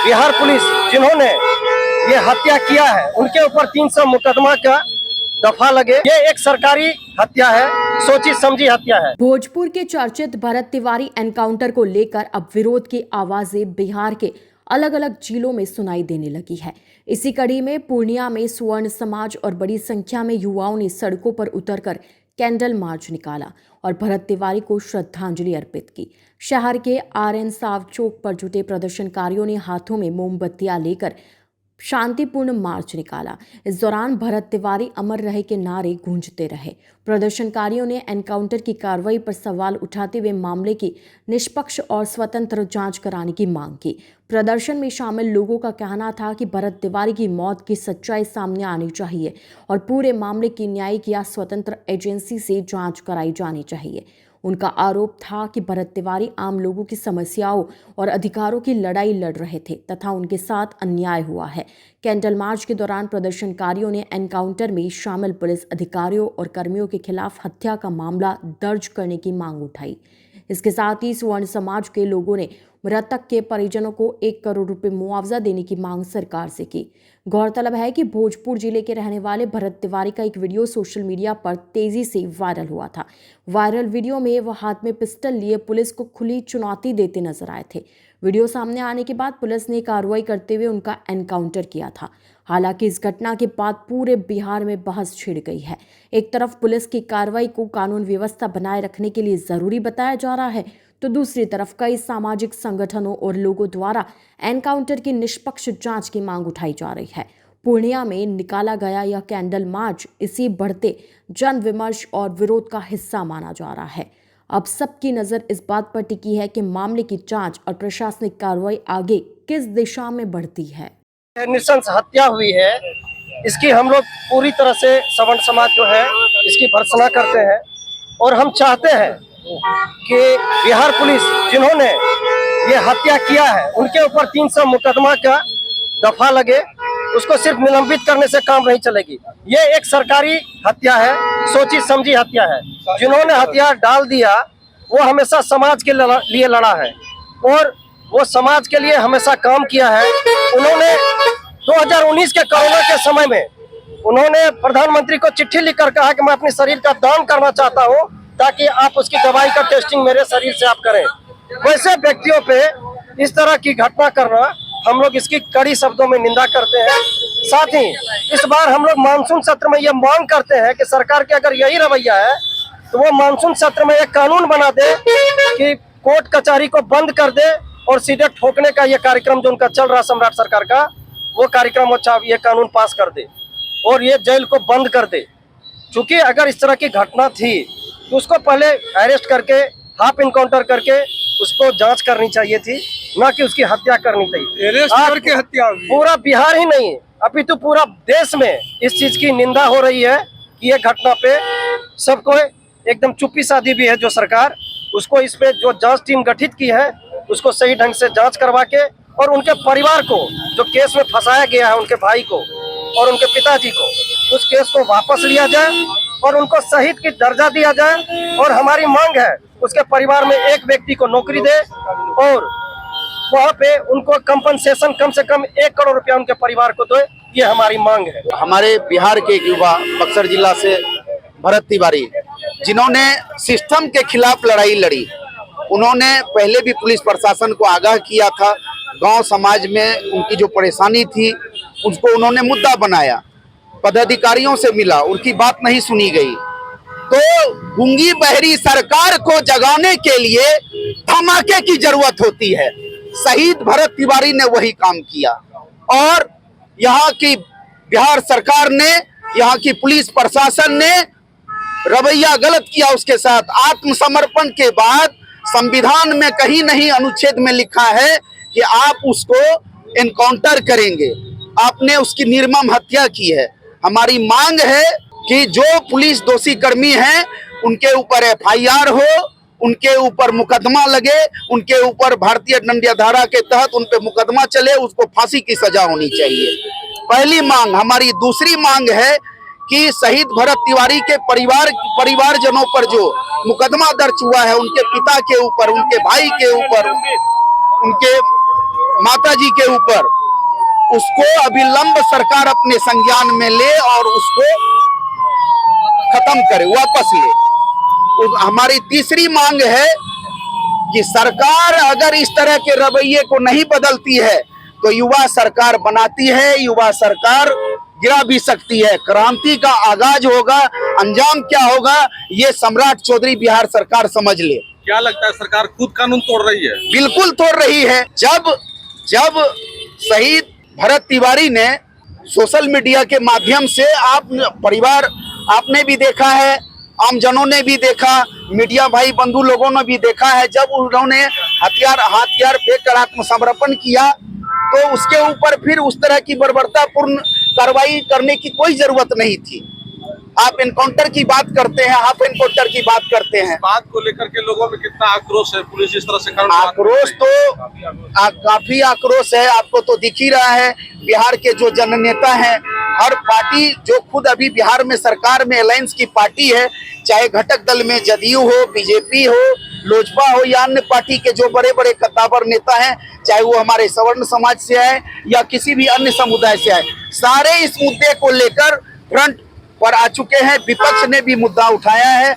Bihar police जिन्होंने ये हत्या किया है उनके ऊपर 300 मुकदमा का दफा लगे। ये एक सरकारी हत्या है, सोची समझी हत्या है। भोजपुर के चर्चित भरत तिवारी एनकाउंटर को लेकर अब विरोध की आवाजें बिहार के अलग अलग जिलों में सुनाई देने लगी है। इसी कड़ी में पूर्णिया में स्वर्ण समाज और बड़ी संख्या में युवाओं ने सड़कों पर उतरकर कैंडल मार्च निकाला और भरत तिवारी को श्रद्धांजलि अर्पित की। शहर के RN साव चौक पर जुटे प्रदर्शनकारियों ने हाथों में मोमबत्तियां लेकर शांतिपूर्ण मार्च निकाला। इस दौरान भरत तिवारी अमर रहे के नारे गूंजते रहे। प्रदर्शनकारियों ने एनकाउंटर की कार्रवाई पर सवाल उठाते हुए मामले की निष्पक्ष और स्वतंत्र जांच कराने की मांग की। प्रदर्शन में शामिल लोगों का कहना था कि भरत तिवारी की मौत की सच्चाई सामने आनी चाहिए और पूरे मामले की न्यायिक या स्वतंत्र एजेंसी से जांच कराई जानी चाहिए। उनका आरोप था कि भरत तिवारी आम लोगों की समस्याओं और अधिकारों की लड़ाई लड़ रहे थे तथा उनके साथ अन्याय हुआ है। कैंडल मार्च के दौरान प्रदर्शनकारियों ने एनकाउंटर में शामिल पुलिस अधिकारियों और कर्मियों के खिलाफ हत्या का मामला दर्ज करने की मांग उठाई। इसके साथ ही स्वर्ण समाज के लोगों ने मृतक के परिजनों को 1 करोड़ रुपए मुआवजा देने की मांग सरकार से की। गौरतलब है कि भोजपुर जिले के रहने वाले भरत तिवारी का एक वीडियो सोशल मीडिया पर तेजी से वायरल हुआ था। वायरल वीडियो में वह हाथ में पिस्टल लिए पुलिस को खुली चुनौती देते नजर आए थे। वीडियो सामने आने के बाद पुलिस ने कार्रवाई करते हुए उनका एनकाउंटर किया था। हालांकि इस घटना के बाद पूरे बिहार में बहस छिड़ गई है। एक तरफ पुलिस की कार्रवाई को कानून व्यवस्था बनाए रखने के लिए जरूरी बताया जा रहा है, तो दूसरी तरफ कई सामाजिक संगठनों और लोगों द्वारा एनकाउंटर की निष्पक्ष जांच की मांग उठाई जा रही है। पूर्णिया में निकाला गया यह कैंडल मार्च इसी बढ़ते जन विमर्श और विरोध का हिस्सा माना जा रहा है। अब सबकी नजर इस बात पर टिकी है कि मामले की जांच और प्रशासनिक कार्रवाई आगे किस दिशा में बढ़ती है। नृशंस हत्या हुई है, इसकी हम लोग पूरी तरह से सवर्ण समाज जो है इसकी भर्त्सना करते हैं और हम चाहते हैं कि बिहार पुलिस जिन्होंने ये हत्या किया है उनके ऊपर 300 मुकदमा का दफा लगे। उसको सिर्फ निलंबित करने से काम नहीं चलेगी। ये एक सरकारी हत्या है, सोची समझी हत्या है। जिन्होंने हथियार डाल दिया वो हमेशा समाज के लिए लड़ा है और वो समाज के लिए हमेशा काम किया है। उन्होंने 2019 के कोरोना के समय में उन्होंने प्रधानमंत्री को चिट्ठी लिखकर कहा कि मैं अपने शरीर का दान करना चाहता हूं ताकि आप उसकी दवाई का टेस्टिंग मेरे शरीर से आप करें। वैसे व्यक्तियों पे इस तरह की घटना करना हम लोग इसकी कड़ी शब्दों में निंदा करते हैं। साथ ही इस बार हम लोग मानसून सत्र में ये मांग करते हैं कि सरकार के अगर यही रवैया है तो वो मानसून सत्र में एक कानून बना दे कि कोर्ट कचहरी को बंद कर दे और सीधे ठोकने का ये कार्यक्रम जो उनका चल रहा सम्राट सरकार का, वो कार्यक्रम अच्छा ये कानून पास कर दे और ये जेल को बंद कर दे। क्योंकि अगर इस तरह की घटना थी तो उसको पहले अरेस्ट करके हाफ इनकाउंटर करके उसको जांच करनी चाहिए थी, ना कि उसकी हत्या करनी चाहिए। अरेस्ट करके हत्या हुई। पूरा बिहार ही नहीं अभी तो पूरा देश में इस चीज की निंदा हो रही है कि ये घटना पे सबको एकदम चुप्पी साधी भी है। जो सरकार उसको इस पे जो जांच टीम गठित की है उसको सही ढंग से जांच करवा के और उनके परिवार को जो केस में फंसाया गया है, उनके भाई को और उनके पिताजी को, उस केस को वापस लिया जाए और उनको शहीद की दर्जा दिया जाए। और हमारी मांग है उसके परिवार में एक व्यक्ति को नौकरी दे और वहाँ पे उनको कंपनसेशन कम से कम 1 करोड़ रुपया उनके परिवार को दे। ये हमारी मांग है। हमारे बिहार के एक युवा बक्सर जिला से भरत तिवारी जिन्होंने सिस्टम के खिलाफ लड़ाई लड़ी, उन्होंने पहले भी पुलिस प्रशासन को आगाह किया था। गांव समाज में उनकी जो परेशानी थी उसको उन्होंने मुद्दा बनाया, पदाधिकारियों से मिला, उनकी बात नहीं सुनी गई। तो गूंगी बहरी सरकार को जगाने के लिए धमाके की जरूरत होती है। शहीद भरत तिवारी ने वही काम किया और यहाँ की बिहार सरकार ने, यहाँ की पुलिस प्रशासन ने रवैया गलत किया उसके साथ। आत्मसमर्पण के बाद संविधान में कहीं नहीं अनुच्छेद में लिखा है कि आप उसको एनकाउंटर करेंगे। आपने उसकी निर्मम हत्या की है। हमारी मांग है कि जो पुलिस दोषी कर्मी हैं उनके ऊपर FIR हो, उनके ऊपर मुकदमा लगे, उनके ऊपर भारतीय दंड धारा के तहत उन पे मुकदमा चले, उसको फांसी की सजा होनी चाहिए। पहली मांग। हमारी दूसरी मांग है कि शहीद भरत तिवारी के परिवारजनों पर जो मुकदमा दर्ज हुआ है, उनके पिता के ऊपर, उनके भाई के ऊपर, उनके माता जी के ऊपर, उसको अविलंब सरकार अपने संज्ञान में ले और उसको खत्म करे, वापस ले। हमारी तीसरी मांग है कि सरकार अगर इस तरह के रवैये को नहीं बदलती है तो युवा सरकार बनाती है, युवा सरकार गिरा भी सकती है। क्रांति का आगाज होगा, अंजाम क्या होगा ये सम्राट चौधरी बिहार सरकार समझ ले। क्या लगता है सरकार खुद कानून तोड़ रही है? बिल्कुल तोड़ रही है। जब शहीद भरत तिवारी ने सोशल मीडिया के माध्यम से आपने भी देखा है, आमजनों ने भी देखा, मीडिया भाई बंधु लोगों ने भी देखा है, जब उन्होंने हथियार फेंक कर आत्मसमर्पण किया तो उसके ऊपर फिर उस तरह की बर्बरतापूर्ण कार्रवाई करने की कोई जरूरत नहीं थी। आप एनकाउंटर की बात करते हैं, हाफ एनकाउंटर की बात करते हैं। बात को लेकर के लोगों में कितना आक्रोश है, पुलिस इस तरह से आक्रोश तो काफी आक्रोश है, आपको तो दिख ही रहा है। बिहार के जो जननेता हैं, हर पार्टी जो खुद अभी बिहार में सरकार में अलायंस की पार्टी है, चाहे घटक दल में जदयू हो, बीजेपी हो, लोजपा हो या अन्य पार्टी के जो बड़े बड़े कद्दावर नेता हैं, चाहे वो हमारे सवर्ण समाज से आए या किसी भी अन्य समुदाय से आए, सारे इस मुद्दे को लेकर फ्रंट पर आ चुके हैं। विपक्ष ने भी मुद्दा उठाया है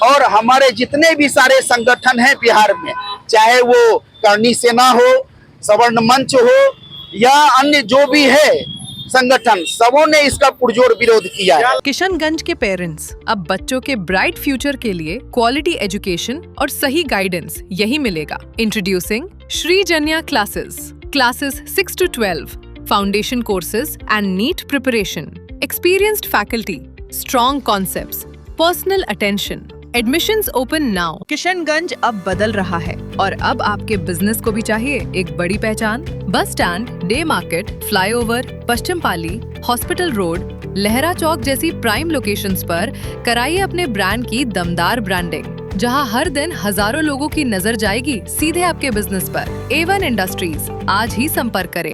और हमारे जितने भी सारे संगठन हैं बिहार में, चाहे वो करणी सेना हो, सवर्ण मंच हो या अन्य जो भी है संगठन, सबों ने इसका पुरजोर विरोध किया है। किशनगंज के पेरेंट्स अब बच्चों के ब्राइट फ्यूचर के लिए क्वालिटी एजुकेशन और सही गाइडेंस यही मिलेगा। Introducing Shri Janya classes 6 to 12, foundation courses and NEET preparation, experienced faculty, strong concepts, personal attention. Admissions open now. Kishanganj अब बदल रहा है और अब आपके बिजनेस को भी चाहिए एक बड़ी पहचान। Bus stand, day market, flyover, Paschim Pali, hospital road, Lahra Chowk जैसी प्राइम लोकेशंस पर कराइए अपने ब्रांड की दमदार ब्रांडिंग, जहां हर दिन हजारों लोगों की नजर जाएगी सीधे आपके बिजनेस पर। A1 इंडस्ट्रीज, आज ही संपर्क करें।